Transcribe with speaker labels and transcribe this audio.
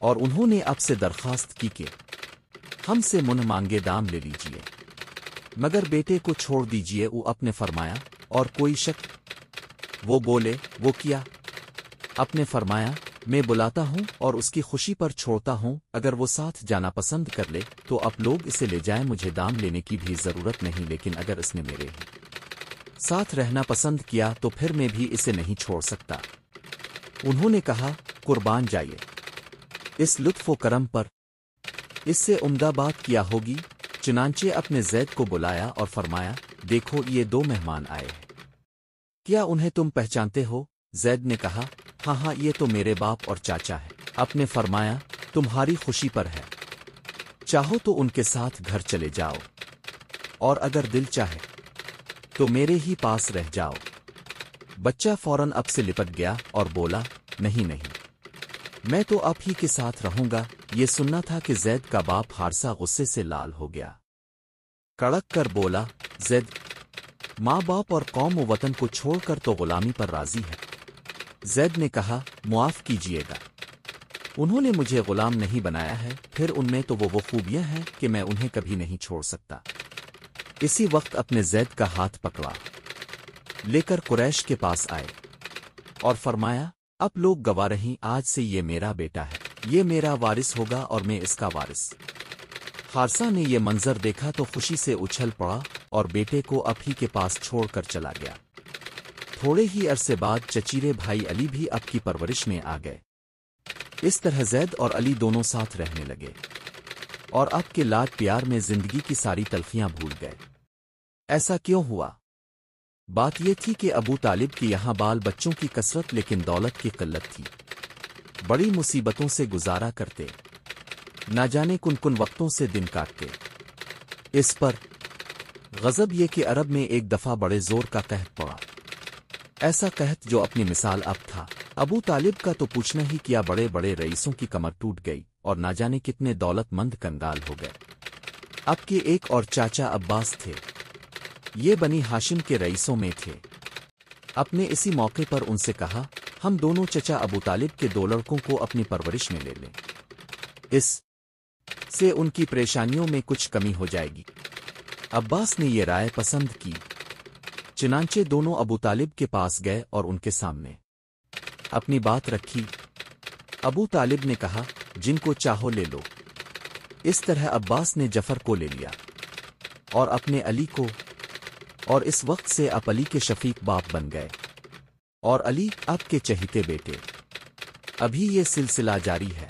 Speaker 1: اور انہوں نے اب سے درخواست کی کہ ہم سے منہ مانگے دام لے لیجئے، مگر بیٹے کو چھوڑ دیجئے۔ وہ اپ نے فرمایا اور کوئی شک؟ وہ بولے وہ کیا؟ اپ نے فرمایا میں بلاتا ہوں اور اس کی خوشی پر چھوڑتا ہوں، اگر وہ ساتھ جانا پسند کر لے تو آپ لوگ اسے لے جائیں، مجھے دام لینے کی بھی ضرورت نہیں، لیکن اگر اس نے میرے ساتھ رہنا پسند کیا تو پھر میں بھی اسے نہیں چھوڑ سکتا۔ انہوں نے کہا قربان جائیے اس لطف و کرم پر، اس سے عمدہ بات کیا ہوگی۔ چنانچہ اپنے زید کو بلایا اور فرمایا دیکھو یہ دو مہمان آئے ہیں، کیا انہیں تم پہچانتے ہو؟ زید نے کہا ہاں ہاں، یہ تو میرے باپ اور چاچا ہے۔ آپ نے فرمایا تمہاری خوشی پر ہے، چاہو تو ان کے ساتھ گھر چلے جاؤ، اور اگر دل چاہے تو میرے ہی پاس رہ جاؤ۔ بچہ فوراً اب سے لپٹ گیا اور بولا نہیں نہیں، میں تو آپ ہی کے ساتھ رہوں گا۔ یہ سننا تھا کہ زید کا باپ حارثہ غصے سے لال ہو گیا، کڑک کر بولا زید ماں باپ اور قوم و وطن کو چھوڑ کر تو غلامی پر راضی ہے؟ زید نے کہا معاف کیجیے گا، انہوں نے مجھے غلام نہیں بنایا ہے، پھر ان میں تو وہ خوبیاں ہیں کہ میں انہیں کبھی نہیں چھوڑ سکتا۔ اسی وقت اپنے زید کا ہاتھ پکڑا لے کر قریش کے پاس آئے اور فرمایا اب لوگ گواہ رہیں، آج سے یہ میرا بیٹا ہے، یہ میرا وارث ہوگا اور میں اس کا وارث۔ حارثہ نے یہ منظر دیکھا تو خوشی سے اچھل پڑا اور بیٹے کو اب ہی کے پاس چھوڑ کر چلا گیا۔ تھوڑے ہی عرصے بعد چچیرے بھائی علی بھی اب کی پرورش میں آ گئے۔ اس طرح زید اور علی دونوں ساتھ رہنے لگے اور اب کے لاڈ پیار میں زندگی کی ساری تلخیاں بھول گئے۔ ایسا کیوں ہوا؟ بات یہ تھی کہ ابو طالب کے یہاں بال بچوں کی کثرت لیکن دولت کی قلت تھی، بڑی مصیبتوں سے گزارا کرتے، نہ جانے کن کن وقتوں سے دن کاٹتے۔ اس پر غضب یہ کہ عرب میں ایک دفعہ بڑے زور کا قحط پڑا، ایسا قحط جو اپنی مثال اب تھا۔ ابو طالب کا تو پوچھنا ہی کیا، بڑے بڑے رئیسوں کی کمر ٹوٹ گئی اور نہ جانے کتنے دولت مند کنگال ہو گئے۔ اب کے ایک اور چاچا عباس تھے، یہ بنی ہاشم کے رئیسوں میں تھے۔ اپنے اسی موقع پر ان سے کہا ہم دونوں چچا ابو طالب کے دو لڑکوں کو اپنی پرورش میں لے لیں، اس سے ان کی پریشانیوں میں کچھ کمی ہو جائے گی۔ عباس نے یہ رائے پسند کی، چنانچہ دونوں ابو طالب کے پاس گئے اور ان کے سامنے اپنی بات رکھی۔ ابو طالب نے کہا جن کو چاہو لے لو۔ اس طرح عباس نے جعفر کو لے لیا اور اپنے علی کو، اور اس وقت سے اب علی کے شفیق باپ بن گئے اور علی اب کے چہیتے بیٹے۔ ابھی یہ سلسلہ جاری ہے۔